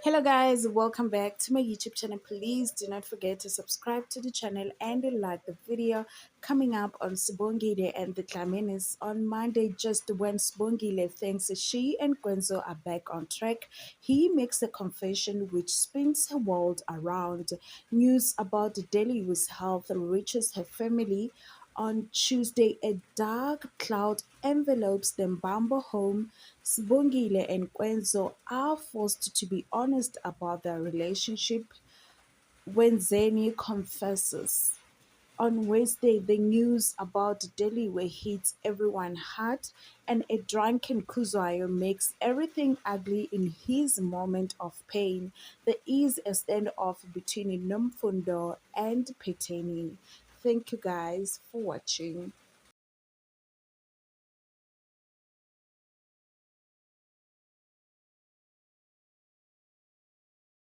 Hello guys, welcome back to my YouTube channel. Please do not forget to subscribe to the channel and like the video. Coming up on Sibongile and the Dlaminis on Monday, just when Sibongile thinks she and Gwenzo are back on track, he makes a confession which spins her world around. News about Delhi's health reaches her family on Tuesday. A dark cloud envelopes the Mbambo home. Sibongile and Kwenzo are forced to be honest about their relationship. Wenzeni confesses. On Wednesday, the news about Delhi where hits everyone hard, and a drunken Khuzwayo makes everything ugly in his moment of pain. There is a standoff between Nomfundo and Peteni. Thank you guys for watching.